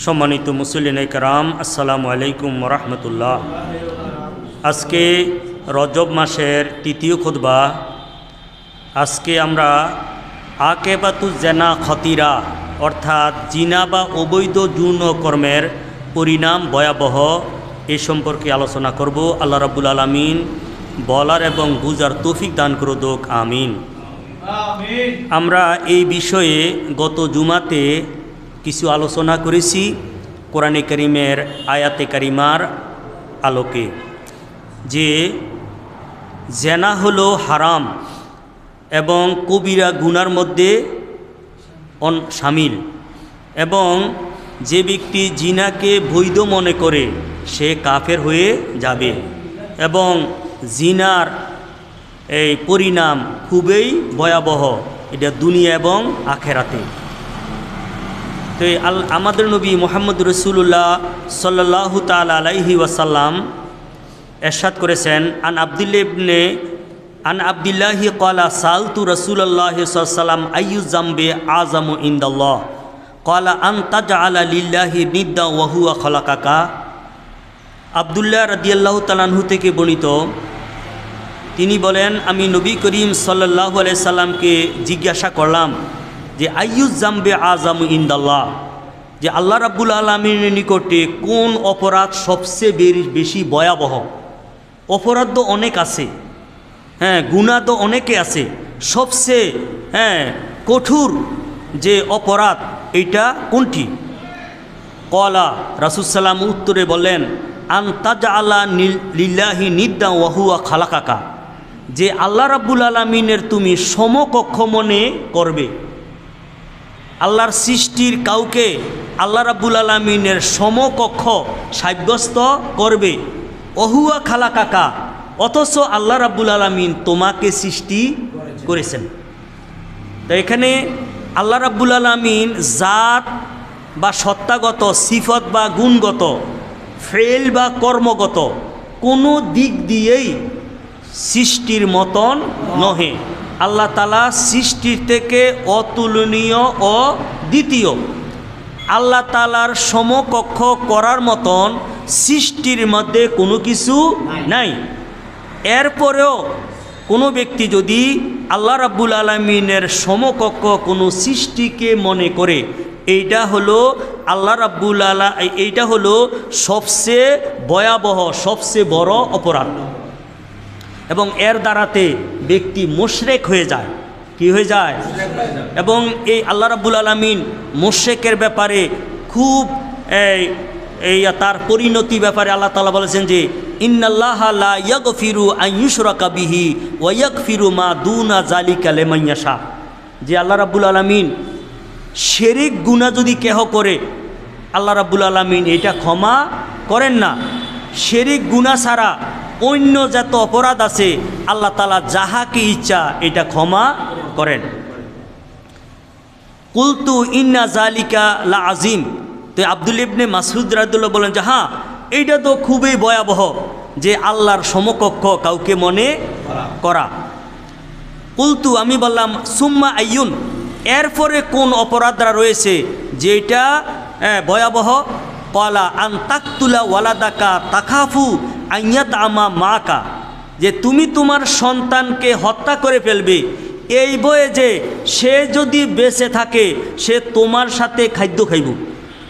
সম্মানিত মুসলিম کرام আসসালামু আলাইকুম ওয়া রাহমাতুল্লাহ। আজকে রজব মাসের তৃতীয় খুতবা। আজকে আমরা আকিবাতুজ জিনা খতিরা অর্থাৎ জিনা বা অবৈধ যৌন কর্মের পরিণাম ভয়াবহ এ সম্পর্কে আলোচনা করব। আল্লাহ রাব্বুল আলামিন বলার এবং বুঝার তৌফিক দান করুক, আমিন। আমরা এই বিষয়ে গত জুমাতে কিছু আলোচনা করেছি কোরআনে কারিমের আয়াতে কারিমার আলোকে, যে জেনা হলো হারাম এবং কবিরা গুনার মধ্যে শামিল, এবং যে ব্যক্তি জিনাকে বৈধ মনে করে সে কাফের হয়ে যাবে, এবং জিনার এই পরিণাম খুবই ভয়াবহ, এটা দুনিয়া এবং আখেরাতে। তো আমাদের নবী মুহাম্মদ রাসূলুল্লাহ সাল্লাল্লাহু তাআলা আলাইহি ওয়াসাল্লাম ইরশাদ করেছেন, আন আব্দুল্লাহি ক্বালা সালতু রাসূলুল্লাহি সাল্লাল্লাহু আলাইহি ওয়াসাল্লাম আইয়ু যামবি আযামু ইনদাল্লাহ ক্বালা আন তাজআলা লিল্লাহি নিদ্দা ওয়া হুয়া খালাকাকা। আব্দুল্লাহ রাদিয়াল্লাহু তাআলা আনহু থেকে বর্ণিত, তিনি বলেন, আমি নবী করিম সাল্লাল্লাহু আলাইহি সাল্লামকে জিজ্ঞাসা করলাম যে আইয়ুজ জামবে আযামু ইনদাল্লাহ, যে আল্লাহ রাব্বুল আলামিনের নিকটে কোন অপরাধ সবচেয়ে বেশি ভয়াবহ। অপরাধ তো অনেক আছে, গুনাহ তো অনেকে আছে, সবচেয়ে কঠোর যে অপরাধ এইটা কোনটি? ক্বালা, রাসূল সাল্লাম উত্তরে বললেন, আন তাজআলা লিল্লাহি নিদ্দা ওয়া হুয়া খালাকাকা, যে আল্লাহ রাব্বুল আলামিনের তুমি সমকক্ষ মনে করবে। আল্লাহর সৃষ্টির কাউকে আল্লাহ রাব্বুল আলামিনের সমকক্ষ সাব্যস্ত করবে। ওহুয়া খালাকাকা, অথচ আল্লাহ রাব্বুল আলামিন তোমাকে সৃষ্টি করেছেন। তো এখানে আল্লাহ রাব্বুল আলামিন জাত বা সত্তাগত, সিফত বা গুণগত, ফেল বা কর্মগত কোনো দিক দিয়েই সৃষ্টির মতন নহে। আল্লাহ তাআলা সৃষ্টির থেকে অতুলনীয় ও দ্বিতীয়। আল্লাহ তাআলার সমকক্ষ করার মতন সৃষ্টির মধ্যে কোনো কিছু নাই। এরপরেও কোনো ব্যক্তি যদি আল্লাহ রাব্বুল আলামিনের সমকক্ষ কোনো সৃষ্টিকে মনে করে, এইটা হলো এইটা হলো সবচেয়ে ভয়াবহ, সবচেয়ে বড় অপরাধ, এবং এর দ্বারাতে ব্যক্তি মুশরিক হয়ে যায়। কি হয়ে যায়? এবং এই আল্লাহ রাব্বুল আলামিন মুশরিকের ব্যাপারে খুব তার পরিণতি ব্যাপারে আল্লাহ তাআলা বলেছেন যে ইন্নাল্লাহা লা ইয়াগফিরু আন ইউশরাকা বিহি ওয়া ইয়াগফিরু মা দুনা যালিকা লিমান ইয়াশা, যে আল্লাহ রাব্বুল আলামিন শিরক গুনাহ যদি কেহ করে আল্লাহ রাব্বুল আলামিন এটা ক্ষমা করেন না। শিরক গুনাহ ছাড়া অন্য যত অপরাধ আছে আল্লাহ তাআলা যাহাকে ইচ্ছা এটা ক্ষমা করেন। কুলতু ইন্না যালিকা লা আজিম, তো আব্দুল ইবনে মাসউদ রাদিয়াল্লাহু বলেন যে হ্যাঁ, এইটা তো খুবই ভয়াবহ, যে আল্লাহর সমকক্ষ কাউকে মনে করা। কুলতু, আমি বললাম, সুম্মা আইয়ুন, এরপরে কোন অপরাধরা রয়েছে যেটা ভয়াবহ? ক্বালা আন তাকতুলা ওয়ালাদাকা তাখাফু আইয়াত আমা মাকা, যে তুমি তোমার সন্তানকে হত্যা করে ফেলবে এই ভয়ে যে সে যদি বেঁচে থাকে সে তোমার সাথে খাদ্য খাইব।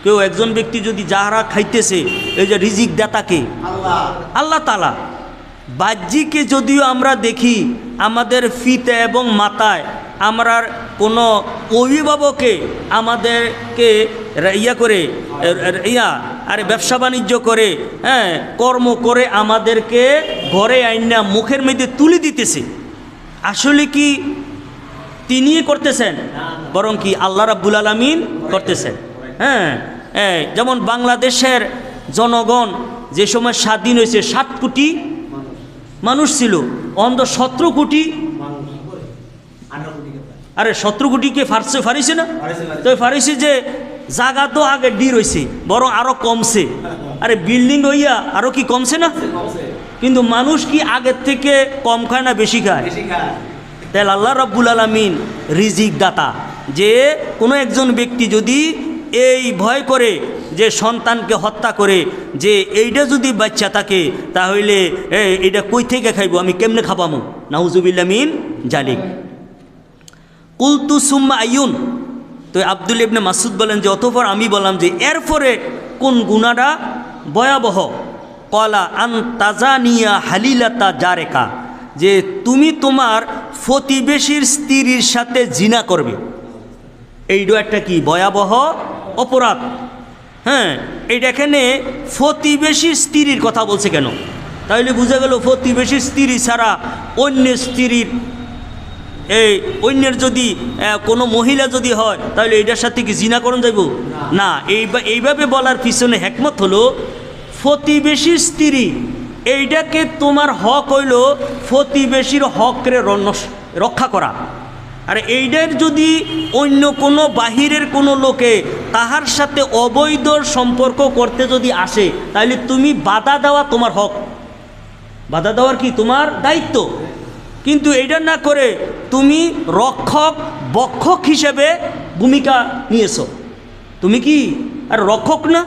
কেউ একজন ব্যক্তি যদি যাহারা খাইতেছে, এই যে রিজিক দাতাকে আল্লাহ তাআলা, বাহ্যিকে যদিও আমরা দেখি আমাদের পিতা এবং মাতায়, আমরা কোনো অভিভাবকে আমাদেরকে ব্যবসা বাণিজ্য করে, কর্ম করে আমাদেরকে ঘরে আইনা মুখের মধ্যে তুলে দিতেছে, আসলে কি তিনি করতেছেন? বরং কি আল্লাহ রাব্বুল আলামিন করতেছেন। যেমন বাংলাদেশের জনগণ যে সময় স্বাধীন হয়েছে 7 কোটি মানুষ ছিল, অন্ধ 17 কোটি, আরে 17 কোটিকে ফারিছে না? তো ফারিছে যে জায়গা তো আগে ডি রয়েছে, বরং আরো কমছে। আরে বিল্ডিং হইয়া আরো কি কমছে না? কিন্তু মানুষ কি আগের থেকে কম খায় না বেশি খায়? তাহলে আল্লাহ রাব্বুল আলামিন রিজিক দাতা, যে কোনো একজন ব্যক্তি যদি এই ভয় করে যে সন্তানকে হত্যা করে যে এইটা যদি বাচ্চা থাকে তাহলে এইটা কই থেকে খাইব, আমি কেমনে খাবামো, নাউজুবিল্লাহ মিন জালিক। কুলতু সুম্মা আইয়ুন, তো আব্দুল ইবনে মাসউদ বলেন যে অতঃপর আমি বললাম যে এরপরে কোন গুনাহটা ভয়াবহ। কলা আন তাজানিয়া হালিলাতা জারেকা, যে তুমি তোমার প্রতিবেশীর স্ত্রীর সাথে জিনা করবে, এইটা একটা কি ভয়াবহ অপরাধ। হ্যাঁ, এইটা এখানে প্রতিবেশীর স্ত্রীর কথা বলছে কেন? তাহলে বোঝা গেল প্রতিবেশীর স্ত্রী ছাড়া অন্যের স্ত্রীর, এই অন্যের যদি কোনো মহিলা যদি হয় তাহলে এইটার সাথে কি জিনা করণ যাইব না। এইভাবে বলার পিছনে হেকমত হলো প্রতিবেশীর স্ত্রী, এইটাকে তোমার হক হইল প্রতিবেশীর হকরে রক্ষা করা। আর এইটার যদি অন্য কোনো বাহিরের কোনো লোকে তাহার সাথে অবৈধ সম্পর্ক করতে যদি আসে তাহলে তুমি বাধা দেওয়া তোমার হক, বাধা দেওয়ার কি তোমার দায়িত্ব। কিন্তু এইটা না করে তুমি রক্ষক বক্ষক হিসেবে ভূমিকা নিয়েছো। তুমি কি আর রক্ষক না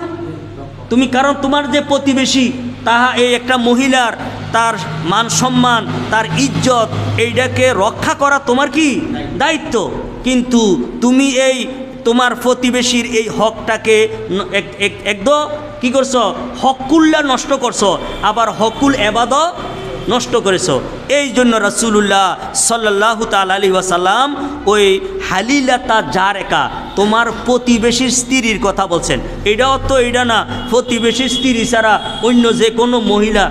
তুমি? কারণ তোমার যে প্রতিবেশী তাহা এই একটা মহিলার তার মান সম্মান তার ইজ্জত এইটাকে রক্ষা করা তোমার কি দায়িত্ব। কিন্তু তুমি এই তোমার প্রতিবেশীর এই হকটাকে একদম কি করছো, হকুল্লা নষ্ট করছো, আবার হকুল এবাদত নষ্ট করেছো। এই জন্য রাসূলুল্লাহ সাল্লাল্লাহু তাআলা আলাইহি ওয়াসাল্লাম ওই হালিলাতা জারেকা তোমার প্রতিবেশীর স্ত্রীর কথা বলছেন। এটাও তো এইটা না প্রতিবেশীর স্ত্রী ছাড়া অন্য যে কোনো মহিলা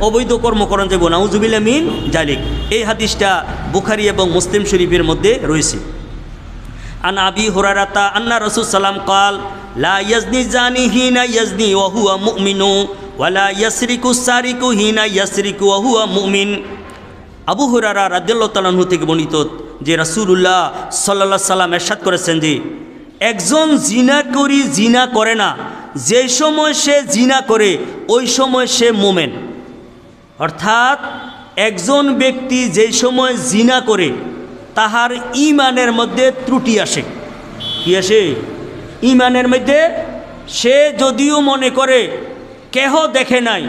অবৈধ কর্মকরণ যাব, নাউজুবিল্লাহ মিন জালিক। এই হাদিসটা বুখারী এবং মুসলিম শরীফের মধ্যে রয়েছে। আন আবি হুরায়রাতা আন্না রাসূল সাল্লাম قال লা ইয়াজনি জানি হিনা ইয়াজনি ওয়া হুয়া মুমিনু ওয়ালা ইয়াসরিকু সারিকু হিনা ইয়াসরিকু ওয়া হুয়া মুমিন। আবু হুরায়রা রাদিয়াল্লাহু তাআলা আনহু থেকে বর্ণিত যে রাসূলুল্লাহ সাল্লাল্লাহু আলাইহি সাল্লাম ইরশাদ করেছেন যে একজন জিনাকারী জিনা করে না, যে সময় সে জিনা করে ওই সময় সে মুমিন। অর্থাৎ একজন ব্যক্তি যে সময় জিনা করে তাহার ঈমানের মধ্যে ত্রুটি আসে। কি আসে? ঈমানের মধ্যে সে যদিও মনে করে কেহ দেখে নাই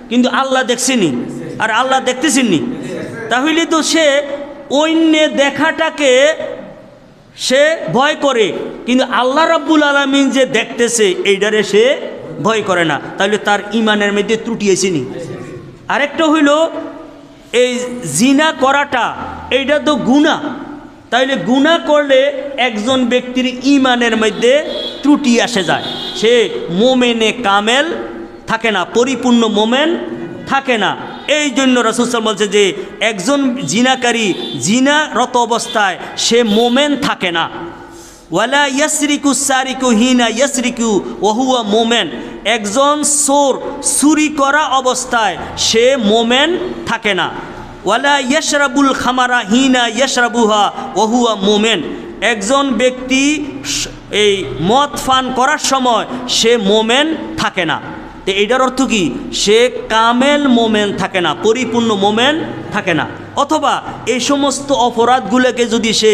কিন্তু আল্লাহ দেখছেনি আর আল্লাহ দেখতেছেননি, তাহলে তো সে অন্য দেখাটাকে সে ভয় করে, কিন্তু আল্লাহ রাব্বুল আলামিন যে দেখতেছে এইটারে সে ভয় করে না, তাহলে তার ঈমানের মধ্যে ত্রুটি আসেনি। আরেকটা হইল এই জিনা করাটা এইটা তো গুনাহ, তাইলে গুনাহ করলে একজন ব্যক্তির ঈমানের মধ্যে ত্রুটি আসে যায়, সে মোমেনে কামেল থাকে না, পরিপূর্ণ মোমেন থাকে না। এই জন্য রাসূল সাল্লাল্লাহু আলাইহি ওয়াসাল্লাম বলছে যে একজন জিনাকারী জিনারত অবস্থায় সে মোমেন থাকে না। ওয়ালা ইয়াসরিকু সারিকু হিনা ইয়াসরিকু ওয়া হুয়া মুমিন, একজন চোর চুরি করা অবস্থায় সে মোমেন থাকে না। ওয়ালা ইয়াশরাবুল খামারা হিনা ইয়াশরাবুহা ওয়া হুয়া মুমিন, একজন ব্যক্তি এই মদ পান করার সময় সে মোমেন থাকে না। তো এইটার অর্থ কি? সে কামেল মোমেন থাকে না, পরিপূর্ণ মোমেন থাকে না। অথবা এই সমস্ত অপরাধগুলোকে যদি সে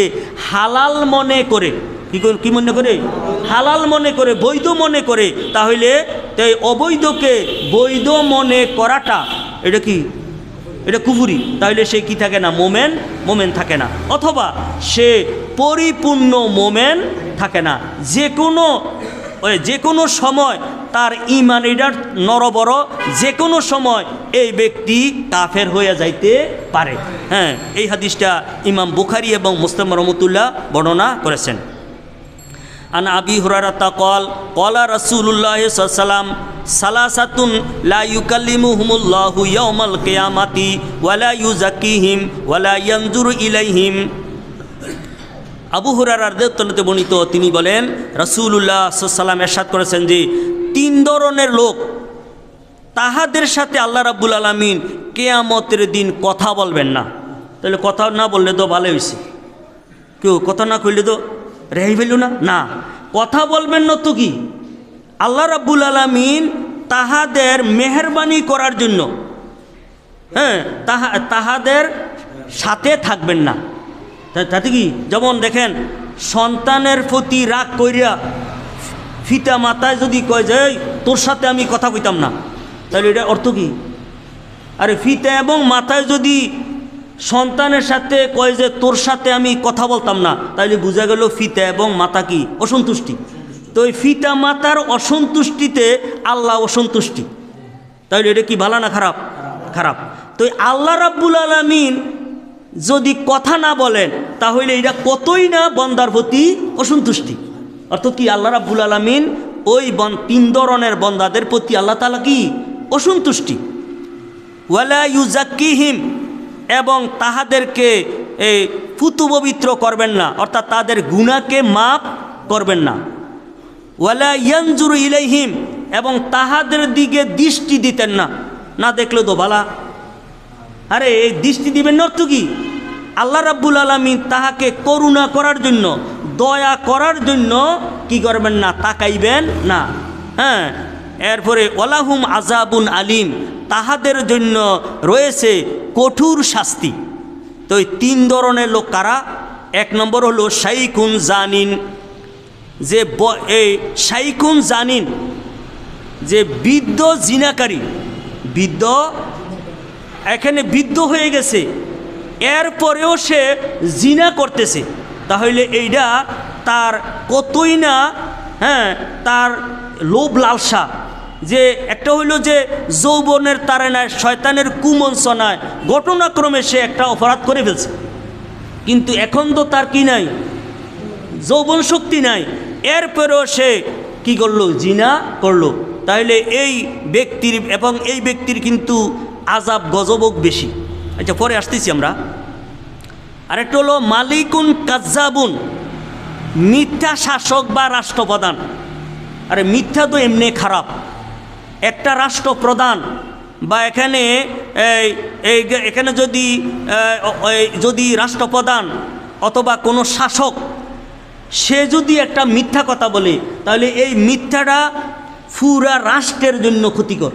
হালাল মনে করে, কি মনে করে? হালাল মনে করে, বৈধ মনে করে, তাহলে এই অবৈধকে বৈধ মনে করাটা এটা কি? এটা কুফরি। তাহলে সে কি থাকে না? মোমেন থাকে না। অথবা সে পরিপূর্ণ মোমেন থাকে না। যে কোনো সময় তার ঈমান এটার নরবর, যে কোনো সময় এই ব্যক্তি কাফের হয়ে যাইতে পারে। হ্যাঁ, এই হাদিসটা ইমাম বুখারী এবং মুসলিম রহমতুল্লাহ বর্ণনা করেছেন। আন আবি হুরায়রাতা ক্বাল ক্বালা রাসূলুল্লাহ সাল্লাল্লাহু আলাইহি ওয়াসাল্লাম সালাসাতুন লা ইউকাল্লিমুহুমুল্লাহু ইয়াওমাল কিয়ামাতি ওয়া লা ইউযাক্কিহিম ওয়া লা ইয়ানজুরু ইলাইহিম। আবু হুরায়রা রাদিয়াল্লাহু বর্ণিত, তিনি বলেন রাসূলুল্লাহ সাল্লাল্লাহু আলাইহি ওয়াসাল্লাম ইরশাদ করেছেন যে 3 ধরনের লোক, তাহাদের সাথে আল্লাহ রাব্বুল আলামিন কিয়ামতের দিন কথা বলবেন না। তাহলে কথা না বললে তো ভালো হয়েছে, কেউ কথা না কইলে তো রেহাই ফেলল না, কথা বলবেন না তো কি? আল্লাহ রাব্বুল আলামিন তাহাদের মেহেরবানি করার জন্য তাহাদের সাথে থাকবেন না। তাতে কি? যেমন দেখেন সন্তানের প্রতি রাগ কইরা পিতা মাতায় যদি কয় যে তোর সাথে আমি কথা কইতাম না, তাহলে এটা অর্থ কি? আরে পিতা এবং মাতায় যদি সন্তানের সাথে কয় যে তোর সাথে আমি কথা বলতাম না, তাহলে বোঝা গেল পিতা এবং মাতা কি অসন্তুষ্টি। তো ওই পিতা মাতার অসন্তুষ্টিতে আল্লাহ অসন্তুষ্টি, তাহলে এটা কি ভালো না খারাপ? খারাপ। তো আল্লাহ রাব্বুল আলামিন যদি কথা না বলেন তাহলে এটা কতই না বন্দার প্রতি অসন্তুষ্টি। অর্থাৎ কি আল্লাহ রাব্বুল আলামিন ওই 3 ধরনের বন্দাদের প্রতি আল্লাহ তাআলা কি অসন্তুষ্টি। ওয়ালা ইউজাক্কিহিম, এবং তাহাদেরকে পুতু পবিত্র করবেন না, অর্থাৎ তাদের গুনাহকে মাফ করবেন না। ওয়ালা ইয়ানজুরু ইলাইহিম, এবং তাহাদের দিকে দৃষ্টি দিতেন না, না দেখলে তো ভালা। আরে এই দৃষ্টি দিবেন না অর্থ কি? আল্লাহ রাব্বুল আলামিন তাহাকে করুণা করার জন্য, দয়া করার জন্য কি করবেন না? তাকাইবেন না। হ্যাঁ, এরপরে ওয়ালাহুম আযাবুন আলিম, তাহাদের জন্য রয়েছে কঠোর শাস্তি। তো এই 3 ধরনের লোক কারা? 1 নম্বর হলো শাইখুন জানিন, যে এই শাইখুন জানিন যে বৃদ্ধ জিনাকারী, বৃদ্ধ এখানে বৃদ্ধ হয়ে গেছে, এরপরেও সে জিনা করতেছে, তাহলে এইটা তার কতই না তার লোভ লালসা। যে একটা হইল যে যৌবনের তাড়নায় শয়তানের কুমন্ত্রণায় ঘটনাক্রমে সে একটা অপরাধ করে ফেলছে, কিন্তু এখন তো তার কি নাই, যৌবন শক্তি নাই, এরপরেও সে কি করলো? জিনা করলো। তাহলে এই ব্যক্তির এবং এই ব্যক্তির কিন্তু আযাব গজব বেশি। আচ্ছা, পরে আসতেছি আমরা। আরেকটা হলো মালিকুন কাজ্জাবুন, মিথ্যা শাসক বা রাষ্ট্রপ্রধান। আরে মিথ্যা তো এমনি খারাপ। একটা রাষ্ট্রপ্রধান বা এখানে যদি রাষ্ট্রপ্রধান অথবা কোনো শাসক সে যদি একটা মিথ্যা কথা বলে, তাহলে এই মিথ্যাটা পুরা রাষ্ট্রের জন্য ক্ষতিকর।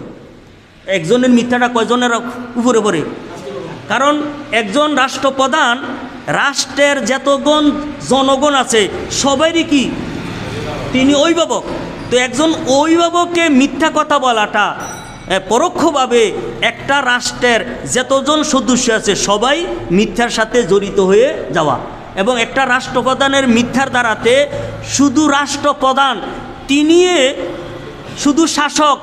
একজনের মিথ্যাটা কয়জনের উপরে পড়ে? কারণ একজন রাষ্ট্রপ্রধান রাষ্ট্রের যতগণ জনগণ আছে সবারই কি তিনি অভিভাবক। তো একজন অভিভাবককে মিথ্যা কথা বলাটা পরোক্ষভাবে একটা রাষ্ট্রের যতজন সদস্য আছে সবাই মিথ্যার সাথে জড়িত হয়ে যাওয়া। এবং একটা রাষ্ট্রপ্রধানের মিথ্যার দ্বারাতে শুধু রাষ্ট্রপ্রধান তিনি, শুধু শাসক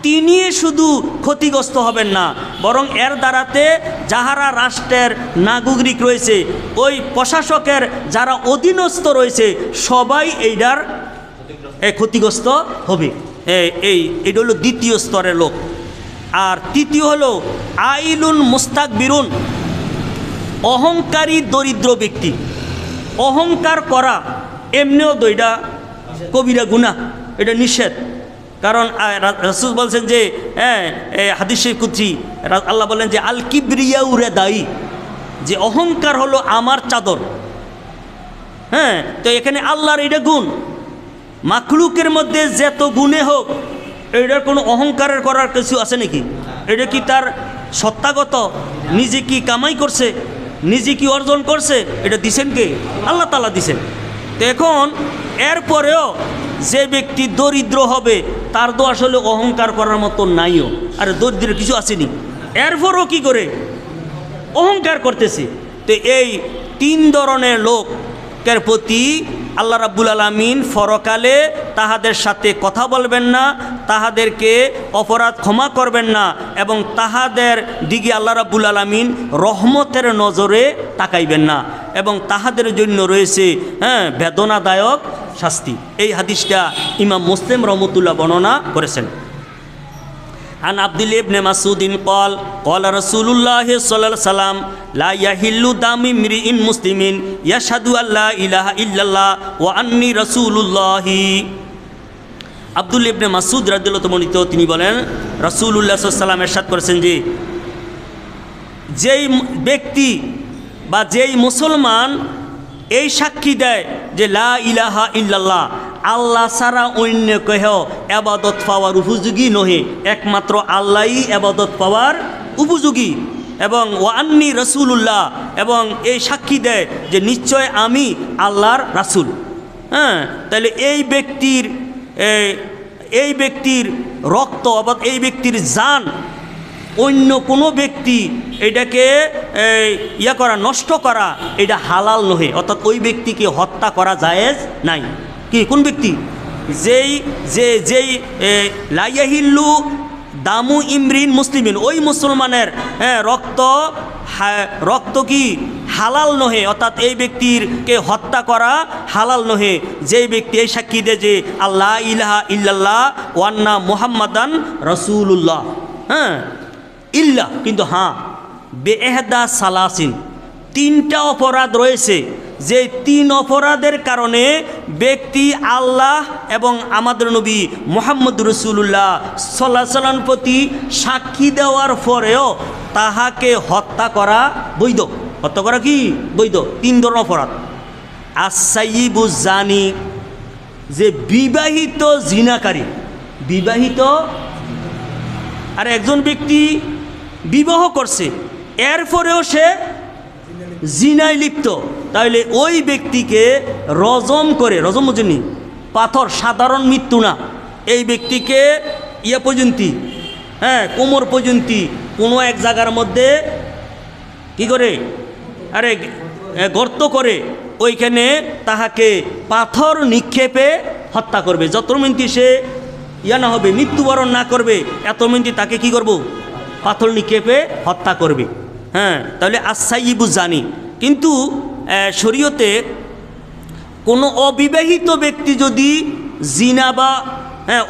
তিনি শুধু ক্ষতিগ্রস্ত হবেন না, বরং এর দ্বারাতে যাহারা রাষ্ট্রের নাগরিক রয়েছে, ওই প্রশাসকের যারা অধীনস্থ রয়েছে সবাই এইটার ক্ষতিগ্রস্ত হবে। এইটা হলো দ্বিতীয় স্তরের লোক। আর তৃতীয় হলো আইলুন মুস্তাকবিরুন, অহংকারী দরিদ্র ব্যক্তি। অহংকার করা এমনিও তো এটা কবিরা গুনাহ, এটা নিষেধ। কারণ রাসূল বলছেন যে হাদিসে কুদসি আল্লাহ বলেন যে আল কিবরিয়াউ রিদাই, যে অহংকার হলো আমার চাদর। হ্যাঁ, তো এখানে আল্লাহর এটা গুণ। মাখলুকের মধ্যে যত গুণে হোক, এটার কোনো অহংকারের করার কিছু আছে নাকি? এটা কি তার সত্তাগত? নিজে কি কামাই করছে, নিজে কি অর্জন করছে? এটা দিছেন কে? আল্লাহ তাআলা দিছেন। তো এখন এরপরেও যে ব্যক্তি দরিদ্র হবে তার তো আসলে অহংকার করার মতো নাইও। আর দরিদ্রের কিছু আসেনি, এরপরও কি করে অহংকার করতেছে। তো এই 3 ধরনের লোকের প্রতি আল্লাহ রাব্বুল আলামিন পরকালে তাহাদের সাথে কথা বলবেন না, তাহাদেরকে অপরাধ ক্ষমা করবেন না, এবং তাহাদের দিকে আল্লাহ রাব্বুল আলামিন রহমতের নজরে তাকাইবেন না, এবং তাহাদের জন্য রয়েছে বেদনাদায়ক শাস্তি। এই হাদিসটা ইমাম মুসলিম রহমতুল্লাহ বর্ণনা করেছেন। আন আব্দুল্লাহ ইবনে মাসউদিন قال قال رسول الله صلى الله عليه وسلم لا يحل دم امرئ مسلم يشهد ان لا اله الا الله واني رسول الله। আব্দুল্লাহ ইবনে মাসউদ রাদিয়াল্লাহু তাআলা তিনি বলেন রাসূলুল্লাহ সাল্লাল্লাহু আলাইহি ওয়াসাল্লাম ইরশাদ করেছেন যে যেই ব্যক্তি বা যেই মুসলমান এই সাক্ষী দেয় যে লা ইলাহা ইল্লাল্লাহ, আল্লাহ ছাড়া অন্য কেহ ইবাদত পাওয়ার উপযোগী নহে, একমাত্র আল্লাহই ইবাদত পাওয়ার উপযোগী, এবং ওয়া আন্নী রাসূলুল্লাহ, এবং এই সাক্ষী দেয় যে নিশ্চয় আমি আল্লাহর রাসূল। হ্যাঁ, তাহলে এই ব্যক্তির রক্ত অর্থাৎ এই ব্যক্তির জান অন্য কোনো ব্যক্তি এটাকে নষ্ট করা এটা হালাল নহে, অর্থাৎ ওই ব্যক্তিকে হত্যা করা জায়েজ নাই। কি কোন ব্যক্তি? যেই লাইয়াহিল্লু দামু ইমরিন মুসলিমিন, ওই মুসলমানের রক্ত কি হালাল নহে, অর্থাৎ এই ব্যক্তিরকে হত্যা করা হালাল নহে যেই ব্যক্তি এই সাক্ষী দেয় যে আল্লাহ ইলাহা ইল্লাল্লাহ ওয়ান্না মুহাম্মাদান রাসূলুল্লাহ। হ্যাঁ, ইল্লা কিন্তু হ্যাঁ বেএহদা সালাসিন, তিনটা অপরাধ রয়েছে যে তিন অপরাধের কারণে ব্যক্তি আল্লাহ এবং আমাদের নবী মুহাম্মদ রাসূলুল্লাহ সাল্লাল্লাহু আলাইহি ওয়াসাল্লাম প্রতি সাক্ষী দেওয়ার পরেও তাহাকে হত্যা করা বৈধ। হত্যা করা কি বৈধ? তিন ধরনের অপরাধ। আস-সাইয়্যিবু জানি, যে বিবাহিত জিনাকারী, বিবাহিত আর একজন ব্যক্তি বিবাহ করছে এরপরেও সে জিনায় লিপ্ত, তাহলে ওই ব্যক্তিকে রজম করে, রজম বুঝেনি পাথর, সাধারণ মৃত্যু না, এই ব্যক্তিকে পর্যন্ত কোমর পর্যন্ত কোনো এক জায়গার মধ্যে কি করে গর্ত করে ওইখানে তাহাকে পাথর নিক্ষেপে হত্যা করবে। যত মিনিট সে না হবে, মৃত্যুবরণ না করবে, এত মিনিট তাকে কি করব? পাথর নিক্ষেপে হত্যা করবে। হ্যাঁ, তাহলে আস-সাইয়্যিবু জানি। কিন্তু শরীয়তে কোনো অবিবাহিত ব্যক্তি যদি জিনা বা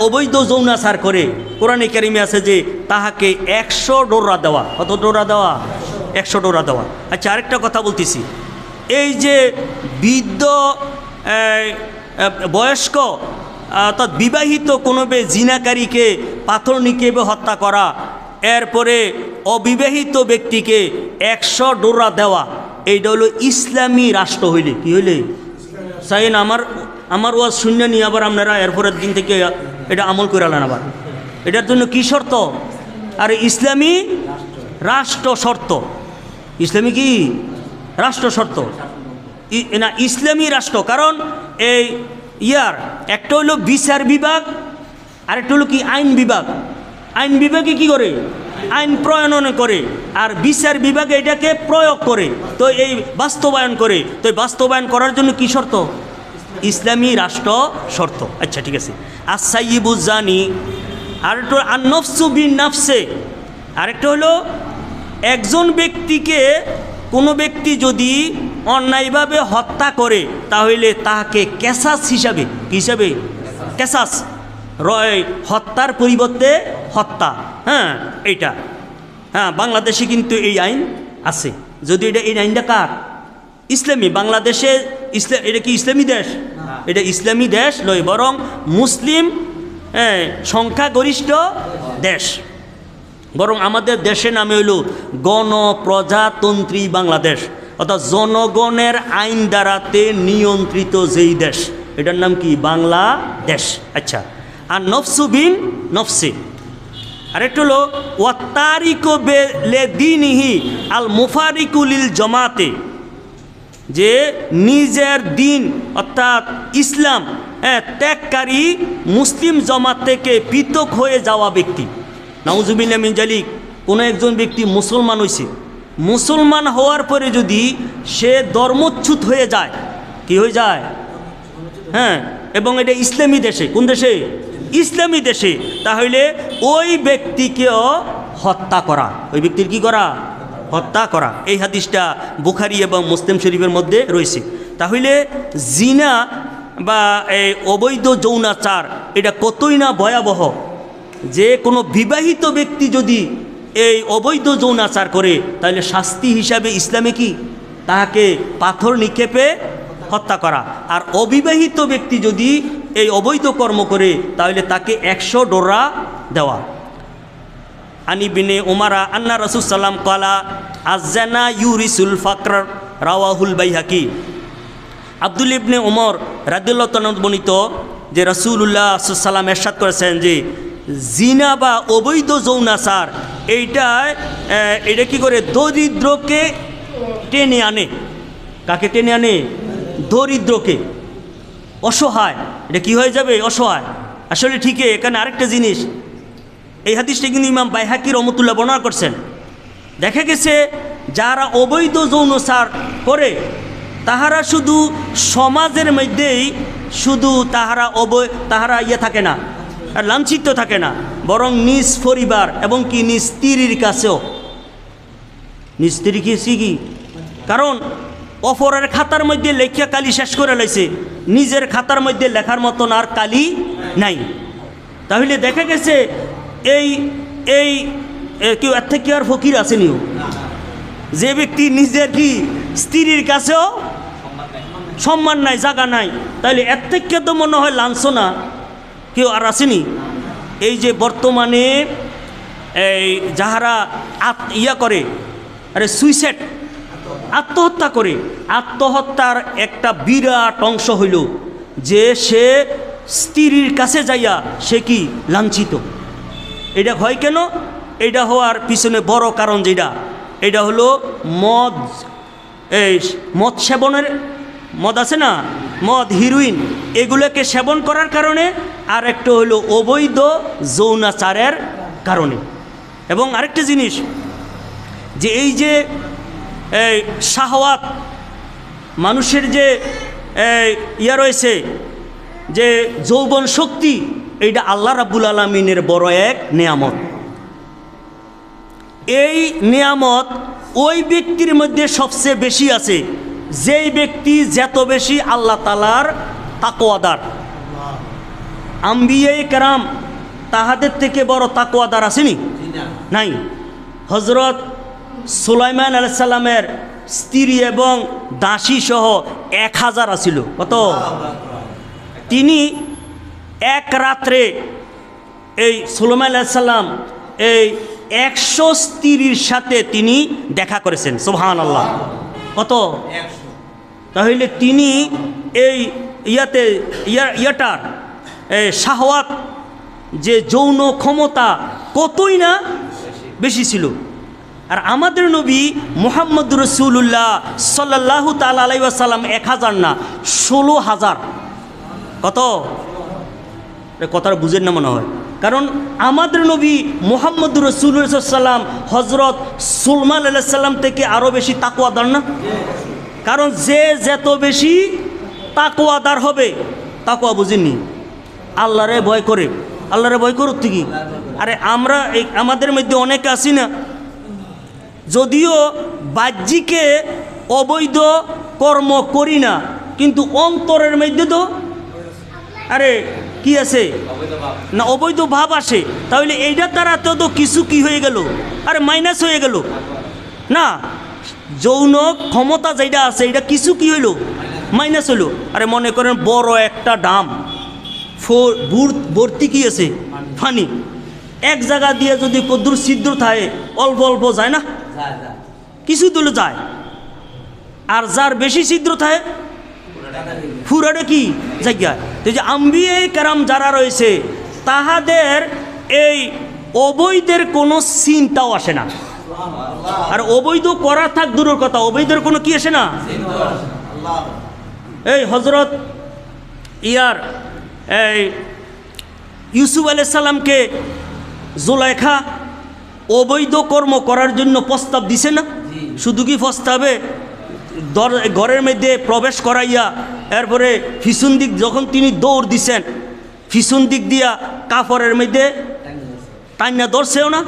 অবৈধ যৌনাচার করে, কোরআনে কারিমে আছে যে তাহাকে 100 ডোরা দেওয়া। কত ডোরা দেওয়া? 100 ডোরা দেওয়া। আচ্ছা, আরেকটা কথা বলতেছি, এই যে বৃদ্ধ বয়স্ক অর্থাৎ বিবাহিত কোনো জিনাকারীকে পাথর নিক্ষেপে হত্যা করা, এরপরে অবিবাহিত ব্যক্তিকে 100 ডোরা দেওয়া, এইটা হলো ইসলামী রাষ্ট্র হইলে কি হইলে সাইন আমার ওয়াজ শূন্য নিয়ে আবার আপনারা এরপরের দিন থেকে এটা আমল করে আলেন। আবার এটার জন্য কি শর্ত? আর ইসলামী রাষ্ট্র শর্ত, ইসলামী কি রাষ্ট্র শর্ত না, ইসলামী রাষ্ট্র। কারণ এই একটা হলো বিচার বিভাগ, আরেকটা হলো কি আইন বিভাগ। আইন বিভাগে কি করে? আইন প্রণয়ন করে, আর বিচার বিভাগে এটাকে প্রয়োগ করে, তো এই বাস্তবায়ন করে। তো বাস্তবায়ন করার জন্য কি শর্ত? ইসলামী রাষ্ট্র শর্ত। আচ্ছা, ঠিক আছে। আস-সাইয়্যিবু জানি, আরেকটা আন-নাফসু বিন-নাফসে, আরেকটা হলো একজন ব্যক্তিকে কোনো ব্যক্তি যদি অন্যায়ভাবে হত্যা করে তাহলে তাহাকে কেসাস হিসাবে, কি হিসাবে? কেসাস, হত্যার পরিবর্তে হত্যা। হ্যাঁ, এইটা বাংলাদেশে কিন্তু এই আইন আছে। যদি এই আইনটা কার? ইসলামী। বাংলাদেশে এটা কি ইসলামী দেশ? এটা ইসলামী দেশ নয়, বরং মুসলিম সংখ্যাগরিষ্ঠ দেশ। বরং আমাদের দেশের নামে হইল গণপ্রজাতন্ত্রী বাংলাদেশ, অর্থাৎ জনগণের আইন দ্বারাতে নিয়ন্ত্রিত যেই দেশ, এটার নাম কি? বাংলাদেশ। আচ্ছা, আর নফসু বিন নফসে, আরেকটা হলো ওয়াত্তারিকু লিদিনিহি আল মুফারিকু লিল জামাতে, যে নিজের দিন অর্থাৎ ইসলাম ত্যাগকারী মুসলিম জামাত থেকে পৃথক হয়ে যাওয়া ব্যক্তি। নাউজুবিল্লাহ মিন জালিক, কোনো একজন ব্যক্তি মুসলমান হয়েছে, মুসলমান হওয়ার পরে যদি সে ধর্মচ্যুত হয়ে যায়, কি হয়ে যায়? হ্যাঁ, এবং এটা ইসলামী দেশে, কোন দেশে? ইসলামী দেশে, তাহলে ওই ব্যক্তিকেও হত্যা করা, ওই ব্যক্তির কি করা? হত্যা করা। এই হাদিসটা বুখারী এবং মুসলিম শরীফের মধ্যে রয়েছে। তাহলে জিনা বা এই অবৈধ যৌনাচার এটা কতই না ভয়াবহ, যে কোনো বিবাহিত ব্যক্তি যদি এই অবৈধ যৌনাচার করে তাহলে শাস্তি হিসাবে ইসলামে কি? তাহাকে পাথর নিক্ষেপে হত্যা করা। আর অবিবাহিত ব্যক্তি যদি এই অবৈধ কর্ম করে তাহলে তাকে 100 ডোরা দেওয়া। আনি বিনে উমারা আন্না রাসূল সাল্লাম কালা আয-জানা ইউরিসুল ফাকর, রাওয়াহুল বাইহাকি। আব্দুল ইবনে উমর রাদিয়াল্লাহু তাআলা বর্ণিত যে রাসূলুল্লাহ সাল্লাল্লাহু আলাইহি ওয়াসাল্লাম ইরশাদ করেছেন যে জিনা বা অবৈধ যৌনাচার এটা কি করে? দরিদ্রকে টেনে আনে। কাকে টেনে আনে? দরিদ্রকে, অসহায়। এটা কি হয়ে যাবে? অসহায়। আসলে ঠিকই এখানে আরেকটা জিনিস, এই হাদিসটা কিন্তু ইমাম বাইহাকি রহমতুল্লাহ বর্ণনা করছেন। দেখা গেছে যারা অবৈধ যৌনচার করে তাহারা শুধু সমাজের মধ্যেই শুধু তাহারা থাকে না, আর লাঞ্ছিত থাকে না, বরং নিজ পরিবার এবং কি নিজ স্ত্রীর কাছেও, নিজ স্ত্রী কি কারণ অপরের খাতার মধ্যে লেখিয়া কালি শেষ করে লাইছে, নিজের খাতার মধ্যে লেখার মতন আর কালি নাই। তাহলে দেখা গেছে এই এই কেউ এর থেকে আর ফকির আসেনিও, যে ব্যক্তি নিজের কি স্ত্রীর কাছেও সম্মান নাই, জায়গা নাই, তাহলে এর থেকে তো মনে হয় লাঞ্ছনা কেউ আর আসেনি। এই যে বর্তমানে এই যাহারা করে, আরে সুইসাইড, আত্মহত্যা করে, আত্মহত্যার একটা বিরাট অংশ হইল যে সে স্ত্রীর কাছে যাইয়া সে কি লাঞ্ছিত। এটা হয় কেন? এটা হওয়ার পিছনে বড় কারণ এটা হলো মদ, এই মদ সেবনের, মদ আছে না, মদ, হিরোইন, এগুলোকে সেবন করার কারণে, আর একটা হলো অবৈধ যৌনাচারের কারণে। এবং আরেকটা জিনিস যে এই যে শাহওয়াত, মানুষের যে রয়েছে যে যৌবন শক্তি, এইটা আল্লাহ রাব্বুল আলামিনের বড় এক নেয়ামত। এই নেয়ামত ওই ব্যক্তির মধ্যে সবচেয়ে বেশি আছে যেই ব্যক্তি যত বেশি আল্লাহ তাআলার তাকওয়াদার। আম্বিয়ায়ে কেরাম তাহাদের থেকে বড় তাকওয়াদার আসেনি? নাই। হযরত সুলাইমান আলাইহিস সালামের স্ত্রী এবং দাসী সহ 1000 আছিল। কত? তিনি এক রাত্রে এই সুলাইমান আলাইহিস সালাম এই 100 স্ত্রীর সাথে তিনি দেখা করেছেন। সুবহানাল্লাহ। কত? 100। তাহলে তিনি এই ইয়াটার শাহওয়াত, যে যৌন ক্ষমতা কতই না বেশি ছিল। আর আমাদের নবী মুহাম্মদ রাসূলুল্লাহ সাল্লাল্লাহু তাআলা আলাইহি ওয়াসাল্লাম 1000 না, 16000। কত? কথাটা বুঝেন না মনে হয়। কারণ আমাদের নবী মুহাম্মদ রাসূলুল্লাহ সাল্লাল্লাহু আলাইহি ওয়াসাল্লাম হযরত সুলাইমান আলাইহিস সালাম থেকে আরও বেশি তাকওয়াদার না? কারণ যে যত বেশি তাকওয়াদার হবে, তাকওয়া বুঝেননি, আল্লাহরে ভয় করে। আল্লাহরে ভয় করুক কি? আরে আমরা আমাদের মধ্যে অনেকে আছি না, যদিও বাহ্যিকে অবৈধ কর্ম করি না, কিন্তু অন্তরের মধ্যে তো আরে কি আছে না, অবৈধ ভাব আসে। তাহলে এইটার দ্বারা তো কিছু কি হয়ে গেল, আরে মাইনাস হয়ে গেল না। যৌন ক্ষমতা যেটা আছে এটা কিছু কি হইল, মাইনাস হইল। আরে মনে করেন বড় একটা ডাম ভর্তি কি আছে পানি, এক জায়গা দিয়ে যদি কদ্দুর ছিদ্র থাকে, অল্প অল্প যায় না, কিছু দিলে যায়। আর যার বেশি ছিদ্র থাকে পুরাটা কি জায়গা। যে আম্বিয়ায়ে কেরাম যারা রয়েছে তাহাদের এই অবৈধের কোনো চিন্তাও আসে না। আর অবৈধ করা থাক দূরের কথা, অবৈধের কোনো কি আসে না। এই হযরত ইউসুফ আলাইহিস সালামকে জুলাইখা অবৈধ কর্ম করার জন্য প্রস্তাব দিছে না? শুধু কি প্রস্তাবে ঘরের মধ্যে প্রবেশ করাইয়া এরপরে পিছন দিক যখন তিনি দৌড় দিছেন, পিছন দিক দিয়া কাপড়ের মধ্যে টাইনা ধরছেও না।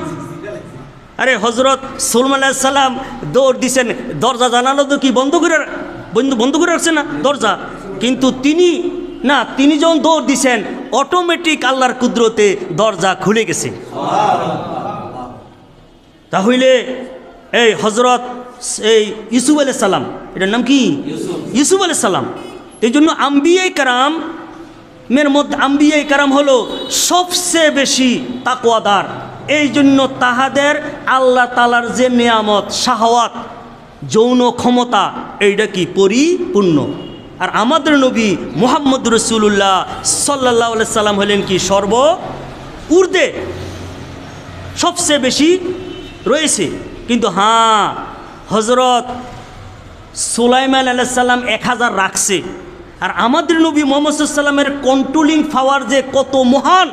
আরে হযরত সুলাইমান আলাইহিস সালাম দৌড় দিছেন, দরজা জানালো তো কি বন্ধ করে রাখছে না দরজা, কিন্তু তিনি যখন দৌড় দিছেন অটোমেটিক আল্লাহর কুদরতে দরজা খুলে গেছে। তাহলে এই হযরত ইউসুফ আলাইহিস সালাম, এটার নাম কি? ইউসুফ আলাইহিস সালাম। এই জন্য আম্বিয়ায়ে কেরাম হলো সবচেয়ে বেশি তাকওয়াদার। এই জন্য তাহাদের আল্লাহ তাআলার যে নেয়ামত, শাহওয়াত, যৌন ক্ষমতা, এইটা কি পরিপূর্ণ। আর আমাদের নবী মুহাম্মদ রাসূলুল্লাহ সাল্লাল্লাহু আলাইহি সাল্লাম হলেন কি সর্ব ঊর্ধ্বে, সবচেয়ে বেশি রয়েছে। কিন্তু হ্যাঁ, হযরত সুলাইমান আলাইহিস সালাম 1000 রাখছে, আর আমাদের নবী মুহাম্মদ সাল্লাল্লাহু আলাইহি ওয়াসাল্লামের কন্ট্রোলিং পাওয়ার যে কত মহান,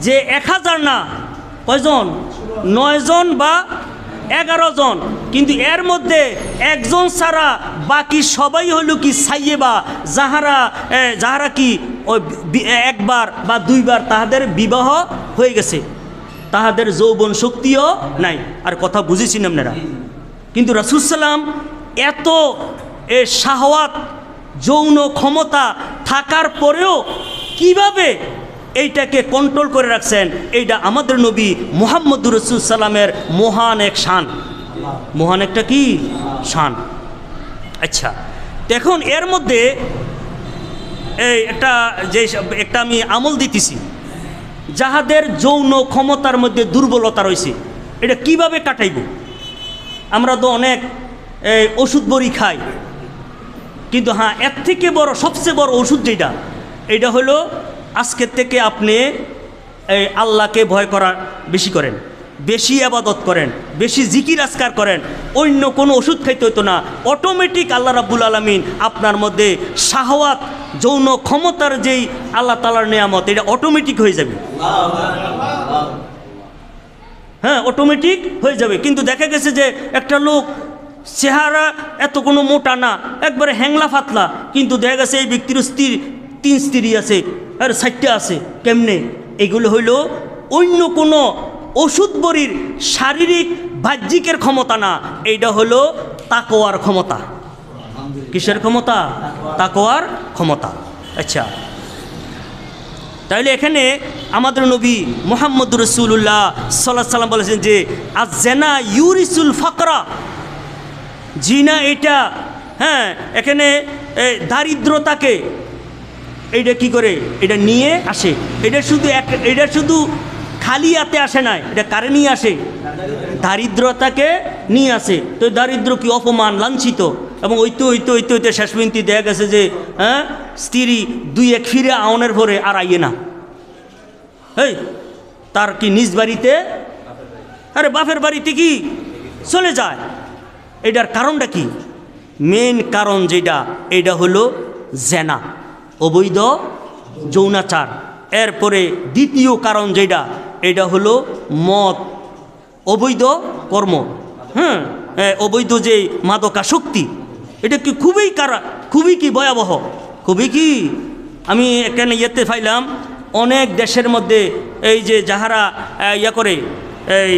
যে 1000 না, কয়জন, 9 জন বা 11 জন, কিন্তু এর মধ্যে একজন ছাড়া বাকি সবাই হলো কি সাইয়েবা, যাহারা কি ওই একবার বা দুইবার তাহাদের বিবাহ হয়ে গেছে, তাহাদের যৌবন শক্তিও নাই। আর কথা বুঝেছেন আপনারা? কিন্তু রাসূল সাল্লাম এত শাহওয়াত, যৌন ক্ষমতা থাকার পরেও কিভাবে এইটাকে কন্ট্রোল করে রাখছেন, এইটা আমাদের নবী মুহাম্মদুর রাসূল সাল্লামের মহান এক শান, মহান একটা কি শান। আচ্ছা, দেখুন এর মধ্যে এই একটা আমি আমল দিতেছি, যাহাদের যৌন ক্ষমতার মধ্যে দুর্বলতা রয়েছে, এটা কিভাবে কাটাইব? আমরা তো অনেক ওষুধ বড়ি খাই, কিন্তু হ্যাঁ, এর থেকে বড়, সবচেয়ে বড় ওষুধ যেটা, এটা হলো আজকের থেকে আপনি আল্লাহকে ভয় করা বেশি করেন, বেশি ইবাদত করেন, বেশি জিকির আজকার করেন, অন্য কোনো ওষুধ খাইতে হতো না। অটোমেটিক আল্লাহ রাব্বুল আলামিন আপনার মধ্যে শাহওয়াত, যৌন ক্ষমতার যেই আল্লাহ তাআলার নিয়ামত, এটা অটোমেটিক হয়ে যাবে। হ্যাঁ, অটোমেটিক হয়ে যাবে। কিন্তু দেখা গেছে যে একটা লোক চেহারা এত কোনো মোটা না, একবারে হ্যাংলা ফাতলা, কিন্তু দেখা গেছে এই ব্যক্তির 3 স্ত্রী আছে আর 4টা আছে। কেমনে? এগুলো হইল অন্য কোনো ওষুধ বড়ির শারীরিক বাহ্যিকের ক্ষমতা না, এইটা হলো তাকওয়ার ক্ষমতা। কিসের ক্ষমতা? তাকওয়ার ক্ষমতা। আচ্ছা, তাইলে এখানে আমাদের নবী মুহাম্মদুর রাসূলুল্লাহ সাল্লাল্লাহু আলাইহি সাল্লাম বলেছেন যে আয-জিনা ইউরিসুল ফাকরা, জিনা এটা, হ্যাঁ, এখানে দারিদ্রতাকে এইটা কি করে, এটা নিয়ে আসে। এটা শুধু খালি হাতে আসে না, এটা কারে নিয়ে আসে? দারিদ্রতাকে নিয়ে আসে। তো দারিদ্র কি? অপমান, লাঞ্ছিত। এবং হইতে শেষ পর্যন্ত দেখা গেছে যে হ্যাঁ, স্ত্রী 2-1 ফিরে আউনের ভরে আর আইয়ে না, এই তার কি নিজ বাড়িতে, আরে বাপের বাড়িতে কি চলে যায়। এটার কারণটা কি? মেন কারণ যেটা, এটা হলো জেনা, অবৈধ যৌনাচার। এরপরে দ্বিতীয় কারণ যেটা, এটা হলো মদ, অবৈধ কর্ম, হ্যাঁ, অবৈধ যে মাদকাসক্তি, এটা কি খুবই কি ভয়াবহ, খুবই কি। আমি এখানে ইয়েতে পাইলাম অনেক দেশের মধ্যে এই যে যাহারা করে এই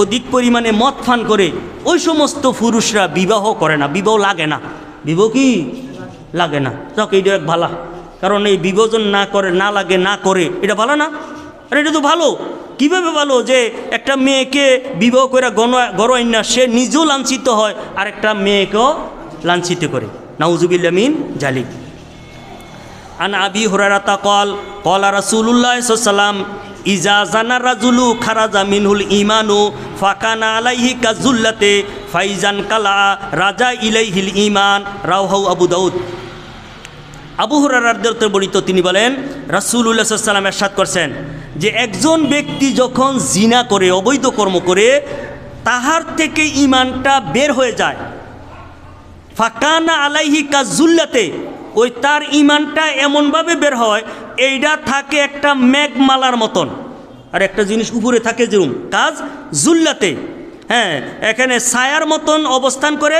অধিক পরিমাণে মদ পান করে, ওই সমস্ত পুরুষরা বিবাহ করে না, বিবাহ লাগে না, বিবাহ কি লাগে না। যাক, এইটা এক ভালো, কারণ এই বিভাজন না করে এটা ভালো না। আর এটা তো ভালো। কীভাবে ভালো? যে একটা মেয়েকে বিবাহ করে গড়াইন না, সে নিজেও লাঞ্ছিত হয় আর একটা মেয়েকেও লাঞ্ছিত করে। নাউজুবিল্লাহ মিন জালিক। আন আবি হুরায়রা ক্বালা রাসূলুল্লাহ সাল্লাল্লাহু আলাইহি ওয়াসাল্লাম ইজা জানা রাজুলু খারাজা মিনহুল ঈমানু ফাকানা আলাইহি কাজুল্লাতে ফাইজান কালা রাজা ইলাইহিল ঈমান, রাওয়াহু আবু দাউদ। আবু হুরায়রা রাদিয়াল্লাহু বর্ণিত, তিনি বলেন রাসূলুল্লাহ সাল্লাল্লাহু আলাইহি ওয়াসাল্লাম ইরশাদ করছেন যে একজন ব্যক্তি যখন জিনা করে, অবৈধ কর্ম করে, তাহার থেকে ঈমানটা বের হয়ে যায়। ফাকানা আলাইহি কাজুল্লাতে, ওই তার ঈমানটা এমনভাবে বের হয়, এইটা থাকে একটা মেঘমালার মতন, আর একটা জিনিস উপরে থাকে যেরকম কাজ জুল্লাতে, হ্যাঁ, এখানে ছায়ার মতন অবস্থান করে।